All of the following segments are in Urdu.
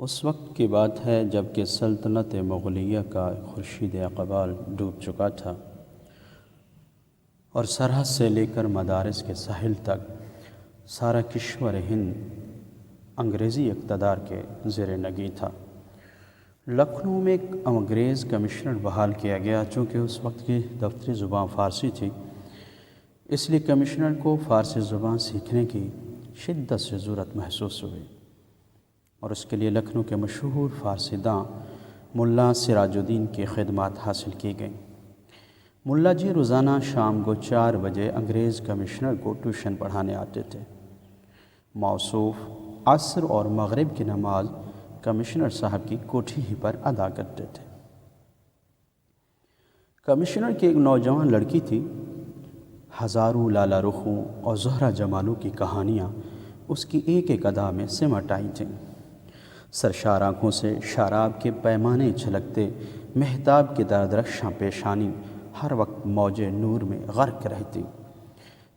اس وقت کی بات ہے جب کہ سلطنت مغلیہ کا خورشید اقبال ڈوب چکا تھا اور سرحد سے لے کر مدارس کے ساحل تک سارا کشور ہند انگریزی اقتدار کے زیر نگیں تھا۔ لکھنؤ میں ایک انگریز کمشنر بحال کیا گیا۔ چونکہ اس وقت کی دفتری زبان فارسی تھی، اس لیے کمشنر کو فارسی زبان سیکھنے کی شدت سے ضرورت محسوس ہوئی اور اس کے لیے لکھنؤ کے مشہور فارسی داں ملا سراج الدین کی خدمات حاصل کی گئیں۔ ملا جی روزانہ شام کو 4 بجے انگریز کمشنر کو ٹیوشن پڑھانے آتے تھے۔ موصوف عصر اور مغرب کی نماز کمشنر صاحب کی کوٹھی ہی پر ادا کرتے تھے۔ کمشنر کی ایک نوجوان لڑکی تھی۔ ہزاروں لالا رخوں اور زہرہ جمالوں کی کہانیاں اس کی ایک ایک ادا میں سمٹ آئی تھیں۔ سرشار آنکھوں سے شراب کے پیمانے چھلکتے، مہتاب کی دردرخشاں پیشانی ہر وقت موج نور میں غرق رہتی۔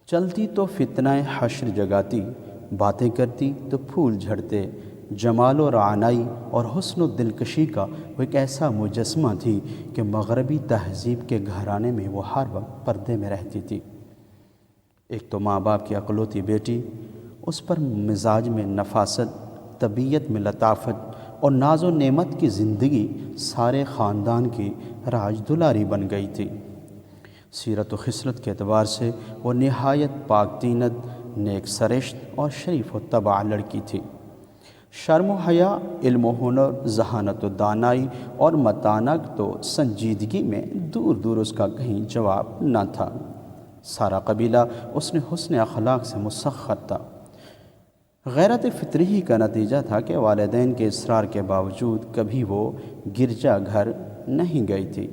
چلتی تو فتنہ حشر جگاتی، باتیں کرتی تو پھول جھڑتے۔ جمال و رعنائی اور حسن و دلکشی کا وہ ایک ایسا مجسمہ تھی کہ مغربی تہذیب کے گھرانے میں وہ ہر وقت پردے میں رہتی تھی۔ ایک تو ماں باپ کی اکلوتی بیٹی، اس پر مزاج میں نفاست، طبیعت میں لطافت اور ناز و نعمت کی زندگی سارے خاندان کی راج دلاری بن گئی تھی۔ سیرت و خصلت کے اعتبار سے وہ نہایت پاک طینت، نیک سرشت اور شریف و طبع لڑکی تھی۔ شرم و حیا، علم و ہنر، ذہانت و دانائی اور متانت تو سنجیدگی میں دور دور اس کا کہیں جواب نہ تھا۔ سارا قبیلہ اس نے حسن اخلاق سے مسخر تھا۔ غیرت فطری ہی کا نتیجہ تھا کہ والدین کے اصرار کے باوجود کبھی وہ گرجا گھر نہیں گئی تھی۔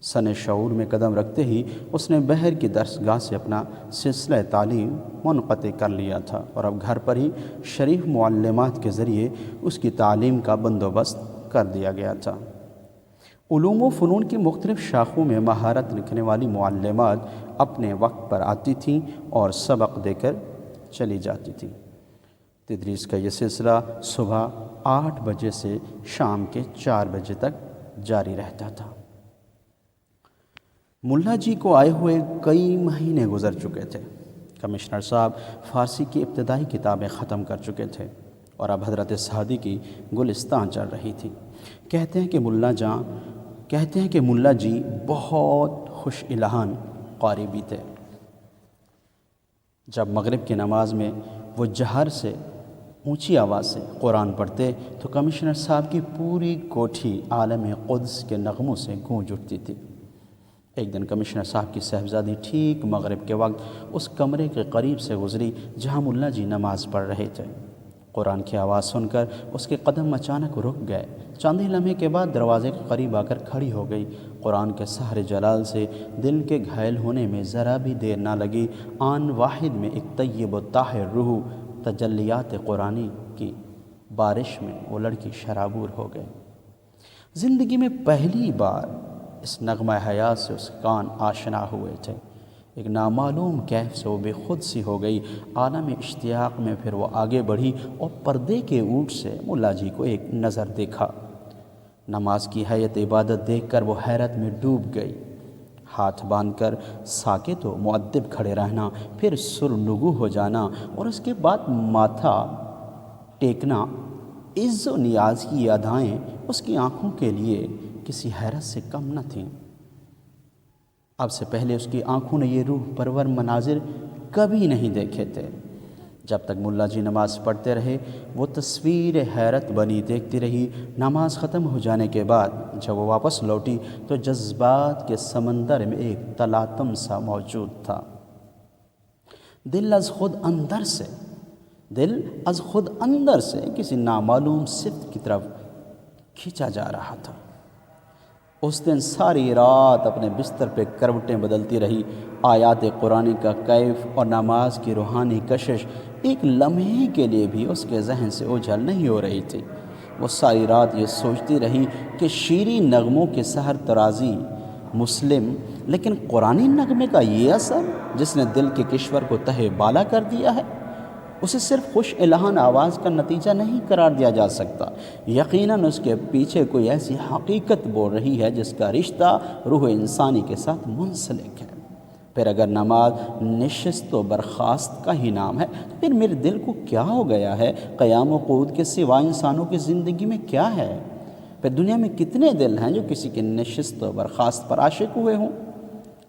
سن شعور میں قدم رکھتے ہی اس نے بحر کی درسگاہ سے اپنا سلسلہ تعلیم منقطع کر لیا تھا اور اب گھر پر ہی شریف معلمات کے ذریعے اس کی تعلیم کا بندوبست کر دیا گیا تھا۔ علوم و فنون کی مختلف شاخوں میں مہارت رکھنے والی معلمات اپنے وقت پر آتی تھیں اور سبق دے کر چلی جاتی تھیں۔ تدریس کا یہ سلسلہ صبح 8 بجے سے شام کے 4 بجے تک جاری رہتا تھا۔ ملا جی کو آئے ہوئے کئی مہینے گزر چکے تھے۔ کمشنر صاحب فارسی کی ابتدائی کتابیں ختم کر چکے تھے اور اب حضرت سعدی کی گلستان چل رہی تھی۔ کہتے ہیں کہ ملا جی بہت خوش الہان قاری بھی تھے۔ جب مغرب کی نماز میں وہ جہر سے اونچی آواز سے قرآن پڑھتے تو کمشنر صاحب کی پوری کوٹھی عالم قدس کے نغموں سے گونج اٹھتی تھی۔ ایک دن کمشنر صاحب کی صاحبزادی ٹھیک مغرب کے وقت اس کمرے کے قریب سے گزری جہاں ملا جی نماز پڑھ رہے تھے۔ قرآن کی آواز سن کر اس کے قدم اچانک رک گئے۔ چند ہی لمحے کے بعد دروازے کے قریب آ کر کھڑی ہو گئی۔ قرآن کے سحر جلال سے دل کے گھائل ہونے میں ذرا بھی دیر نہ لگی۔ آن واحد میں ایک طیب و طاہر روح تجلیات قرآنی کی بارش میں وہ لڑکی شرابور ہو گئی۔ زندگی میں پہلی بار اس نغمہ حیات سے اس کان آشنا ہوئے تھے۔ ایک نامعلوم کیف سے وہ بے خود سی ہو گئی۔ عالم اشتیاق میں پھر وہ آگے بڑھی اور پردے کے اوٹ سے ملا جی کو ایک نظر دیکھا۔ نماز کی حیت عبادت دیکھ کر وہ حیرت میں ڈوب گئی۔ ہاتھ باندھ کر ساکت و مؤدب کھڑے رہنا، پھر سرنگو ہو جانا اور اس کے بعد ماتھا ٹیکنا، عز و نیاز کی ادائیں اس کی آنکھوں کے لیے کسی حیرت سے کم نہ تھیں۔ اب سے پہلے اس کی آنکھوں نے یہ روح پرور مناظر کبھی نہیں دیکھے تھے۔ جب تک ملا جی نماز پڑھتے رہے وہ تصویر حیرت بنی دیکھتی رہی۔ نماز ختم ہو جانے کے بعد جب وہ واپس لوٹی تو جذبات کے سمندر میں ایک تلاطم سا موجود تھا۔ دل از خود اندر سے کسی نامعلوم صفت کی طرف کھینچا جا رہا تھا۔ اس دن ساری رات اپنے بستر پہ کروٹیں بدلتی رہی۔ آیات قرآن کا کیف اور نماز کی روحانی کشش ایک لمحے کے لیے بھی اس کے ذہن سے اوجھل نہیں ہو رہی تھی۔ وہ ساری رات یہ سوچتی رہی کہ شیریں نغموں کے سحر ترازی مسلم، لیکن قرآنی نغمے کا یہ اثر جس نے دل کے کشور کو تہہ بالا کر دیا ہے۔ اسے صرف خوش الہان آواز کا نتیجہ نہیں قرار دیا جا سکتا، یقیناً اس کے پیچھے کوئی ایسی حقیقت بول رہی ہے جس کا رشتہ روح انسانی کے ساتھ منسلک ہے۔ پھر اگر نماز نشست و برخاست کا ہی نام ہے تو پھر میرے دل کو کیا ہو گیا ہے؟ قیام و قعود کے سوا انسانوں کی زندگی میں کیا ہے؟ پھر دنیا میں کتنے دل ہیں جو کسی کے نشست و برخاست پر عاشق ہوئے ہوں؟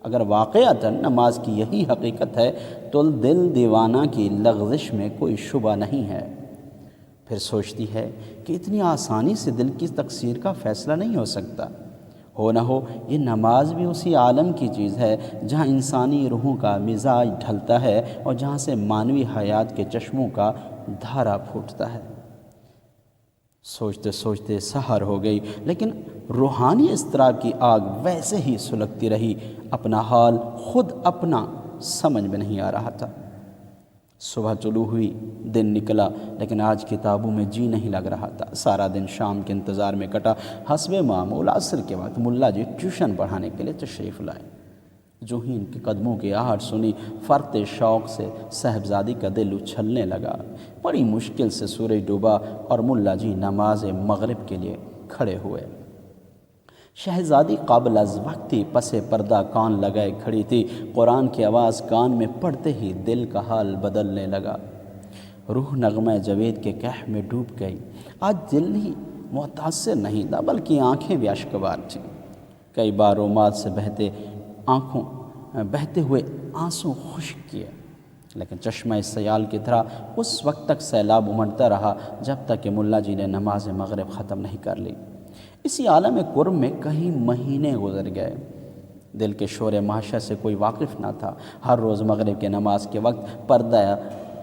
اگر واقعتاً نماز کی یہی حقیقت ہے تو دل دیوانہ کی لغزش میں کوئی شبہ نہیں ہے۔ پھر سوچتی ہے کہ اتنی آسانی سے دل کی تقصیر کا فیصلہ نہیں ہو سکتا۔ ہو نہ ہو یہ نماز بھی اسی عالم کی چیز ہے جہاں انسانی روحوں کا مزاج ڈھلتا ہے اور جہاں سے مانوی حیات کے چشموں کا دھارا پھوٹتا ہے۔ سوچتے سوچتے سحر ہو گئی، لیکن روحانی اضطراب کی آگ ویسے ہی سلگتی رہی۔ اپنا حال خود اپنا سمجھ میں نہیں آ رہا تھا۔ صبح طلوع ہوئی، دن نکلا، لیکن آج کتابوں میں جی نہیں لگ رہا تھا۔ سارا دن شام کے انتظار میں کٹا۔ حسب معمول عصر کے وقت ملا جی ٹیوشن پڑھانے کے لیے تشریف لائے۔ جو ہی ان کے قدموں کی آہٹ سنی، فرط شوق سے صاحبزادی کا دل اچھلنے لگا۔ بڑی مشکل سے سورج ڈوبا اور ملا جی نماز مغرب کے لیے کھڑے ہوئے۔ شہزادی قابل از وقتی پس پردہ کان لگائے کھڑی تھی۔ قرآن کی آواز کان میں پڑتے ہی دل کا حال بدلنے لگا۔ روح نغمہ جاوید کے کہف میں ڈوب گئی۔ آج دل ہی متاثر نہیں تھا بلکہ آنکھیں بھی اشکبار تھیں۔ کئی بار رومال سے بہتے ہوئے آنسو خشک کیے، لیکن چشمہ سیال کی طرح اس وقت تک سیلاب امڑتا رہا جب تک کہ ملا جی نے نماز مغرب ختم نہیں کر لی۔ اسی عالم کرب میں کئی مہینے گزر گئے۔ دل کے شور معاشر سے کوئی واقف نہ تھا۔ ہر روز مغرب کے نماز کے وقت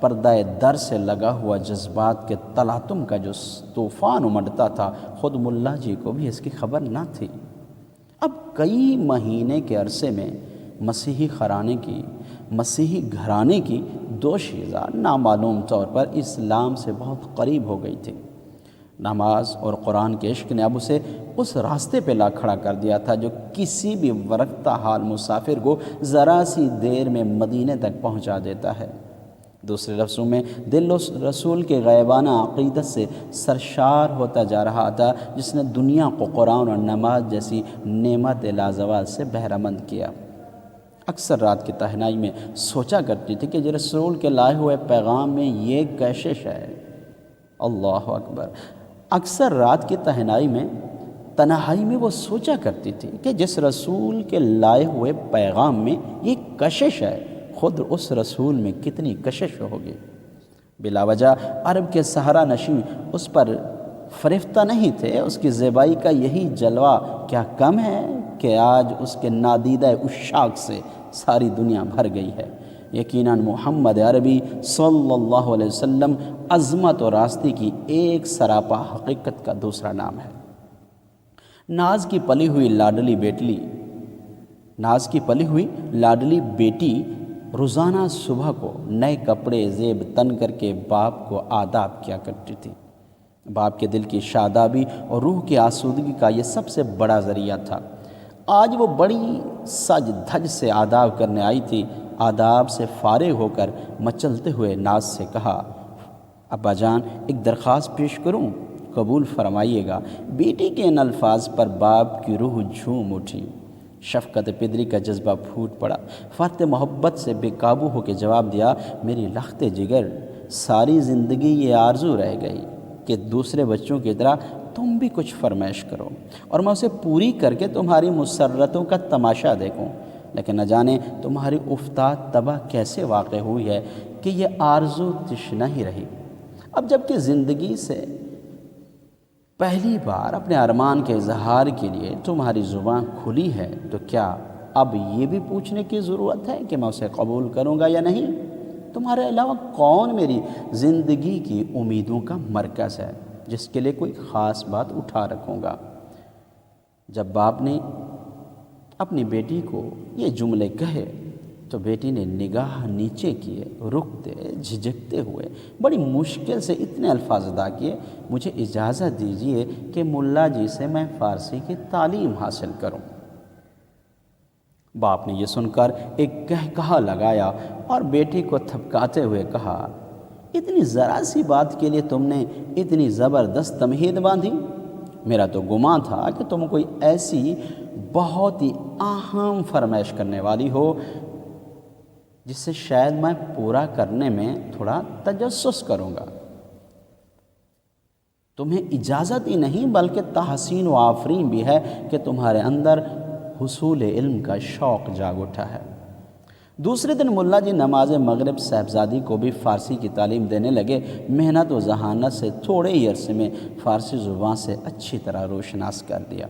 پردہ در سے لگا ہوا جذبات کے تلاطم کا جو طوفان امڑتا تھا، خود ملا جی کو بھی اس کی خبر نہ تھی۔ اب کئی مہینے کے عرصے میں مسیحی گھرانے کی دو شیزاں نامعلوم طور پر اسلام سے بہت قریب ہو گئی تھی۔ نماز اور قرآن کے عشق نے اب اسے اس راستے پہ لا کھڑا کر دیا تھا جو کسی بھی ورختہ حال مسافر کو ذرا سی دیر میں مدینے تک پہنچا دیتا ہے۔ دوسرے لفظوں میں دل اس رسول کے غیبانہ عقیدت سے سرشار ہوتا جا رہا تھا جس نے دنیا کو قرآن اور نماز جیسی نعمت لازوال سے بہرہ مند کیا۔ اکثر رات کی تنہائی میں سوچا کرتی تھی کہ جو رسول کے لائے ہوئے پیغام میں یہ کشش ہے۔ اللہ اکبر! اکثر رات کی تنہائی میں وہ سوچا کرتی تھی کہ جس رسول کے لائے ہوئے پیغام میں یہ کشش ہے، خود اس رسول میں کتنی کشش ہوگی۔ بلا وجہ عرب کے صحرا نشین اس پر فریفتہ نہیں تھے۔ اس کی زیبائی کا یہی جلوہ کیا کم ہے کہ آج اس کے نادیدہ عشاق سے ساری دنیا بھر گئی ہے۔ یقیناً محمد عربی صلی اللہ علیہ وسلم عظمت اور راستی کی ایک سراپا حقیقت کا دوسرا نام ہے۔ ناز کی پلی ہوئی لاڈلی بیٹی روزانہ صبح کو نئے کپڑے زیب تن کر کے باپ کو آداب کیا کرتی تھی۔ باپ کے دل کی شادابی اور روح کی آسودگی کا یہ سب سے بڑا ذریعہ تھا۔ آج وہ بڑی سج دھج سے آداب کرنے آئی تھی۔ آداب سے فارغ ہو کر مچلتے ہوئے ناز سے کہا، ابا جان ایک درخواست پیش کروں، قبول فرمائیے گا۔ بیٹی کے ان الفاظ پر باپ کی روح جھوم اٹھی۔ شفقت پدری کا جذبہ پھوٹ پڑا۔ فرط محبت سے بے قابو ہو کے جواب دیا، میری لخت جگر، ساری زندگی یہ آرزو رہ گئی کہ دوسرے بچوں کی طرح تم بھی کچھ فرمائش کرو اور میں اسے پوری کر کے تمہاری مسرتوں کا تماشا دیکھوں، لیکن نہ جانے تمہاری افتاد تباہ کیسے واقع ہوئی ہے کہ یہ آرزو تشنہ ہی رہی۔ اب جب کہ زندگی سے پہلی بار اپنے ارمان کے اظہار کے لیے تمہاری زبان کھلی ہے تو کیا اب یہ بھی پوچھنے کی ضرورت ہے کہ میں اسے قبول کروں گا یا نہیں؟ تمہارے علاوہ کون میری زندگی کی امیدوں کا مرکز ہے جس کے لیے کوئی خاص بات اٹھا رکھوں گا؟ جب باپ نے اپنی بیٹی کو یہ جملے کہے تو بیٹی نے نگاہ نیچے کیے، رکتے جھجکتے ہوئے بڑی مشکل سے اتنے الفاظ ادا کیے، مجھے اجازت دیجیے کہ ملا جی سے میں فارسی کی تعلیم حاصل کروں۔ باپ نے یہ سن کر ایک کہا لگایا اور بیٹی کو تھپکاتے ہوئے کہا، اتنی ذرا سی بات کے لیے تم نے اتنی زبردست تمہید باندھی؟ میرا تو گمان تھا کہ تم کوئی ایسی بہت ہی اہم فرمائش کرنے والی ہو جس سے شاید میں پورا کرنے میں تھوڑا تجسس کروں گا۔ تمہیں اجازت ہی نہیں بلکہ تحسین و آفرین بھی ہے کہ تمہارے اندر حصول علم کا شوق جاگ اٹھا ہے۔ دوسرے دن ملا جی نماز مغرب صاحبزادی کو بھی فارسی کی تعلیم دینے لگے۔ محنت و ذہانت سے تھوڑے ہی عرصے میں فارسی زبان سے اچھی طرح روشناس کر دیا۔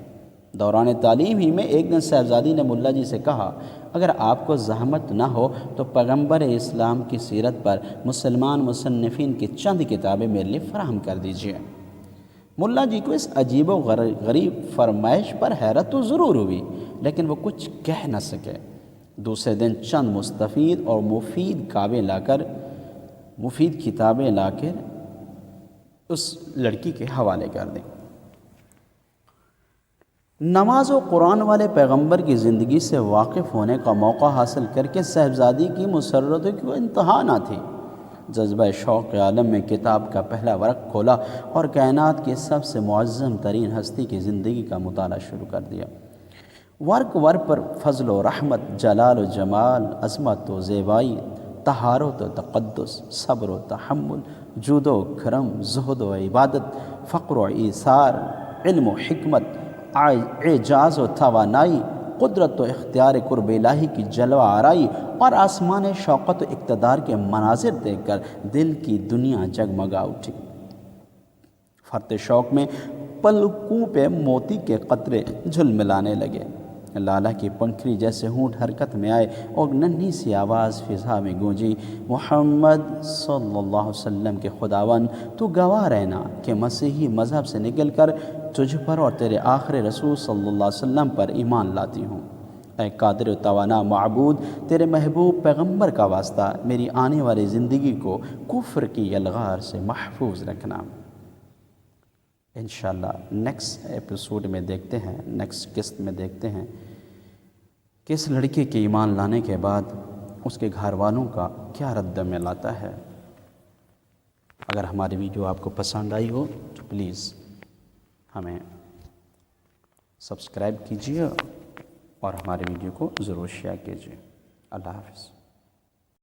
دوران تعلیم ہی میں ایک دن صاحبزادی نے ملا جی سے کہا، اگر آپ کو زحمت نہ ہو تو پیغمبر اسلام کی سیرت پر مسلمان مصنفین کی چند کتابیں میرے لیے فراہم کر دیجیے۔ ملا جی کو اس عجیب و غریب فرمائش پر حیرت تو ضرور ہوئی، لیکن وہ کچھ کہہ نہ سکے۔ دوسرے دن چند مستفید اور مفید کتابیں لا کر اس لڑکی کے حوالے کر دیں۔ نماز و قرآن والے پیغمبر کی زندگی سے واقف ہونے کا موقع حاصل کر کے صاحبزادی کی مسرتوں کی کوئی انتہا نہ تھی۔ جذبہ شوق عالم میں کتاب کا پہلا ورق کھولا اور کائنات کی سب سے معظم ترین ہستی کی زندگی کا مطالعہ شروع کر دیا۔ ورق پر فضل و رحمت، جلال و جمال، عظمت و زیبائی، طہارت و تقدس، صبر و تحمل، جود و کرم، زہد و عبادت، فقر و ایثار، علم و حکمت، اعجاز و توانائی، قدرت و اختیار قرب الہی کی جلوہ آرائی اور آسمان شوقت و اقتدار کے مناظر دیکھ کر دل کی دنیا جگمگا اٹھی۔ فرط شوق میں پلکوں پہ موتی کے قطرے جھلملانے لگے۔ لالا کی پنکھڑی جیسے ہونٹ حرکت میں آئے اور ننھی سی آواز فضا میں گونجی، محمد صلی اللہ علیہ وسلم کے خداوند، تو گواہ رہنا کہ مسیحی مذہب سے نکل کر تجھ پر اور تیرے آخر رسول صلی اللہ علیہ وسلم پر ایمان لاتی ہوں۔ اے قادر و توانا معبود، تیرے محبوب پیغمبر کا واسطہ میری آنے والی زندگی کو کفر کی یلغار سے محفوظ رکھنا۔ انشاءاللہ نیکسٹ ایپیسوڈ میں دیکھتے ہیں، نیکسٹ قسط میں دیکھتے ہیں کہ اس لڑکے کے ایمان لانے کے بعد اس کے گھر والوں کا کیا رد عمل آتا ہے۔ اگر ہماری ویڈیو آپ کو پسند آئی ہو تو پلیز ہمیں سبسکرائب کیجیے اور ہماری ویڈیو کو ضرور شیئر کیجیے۔ اللہ حافظ۔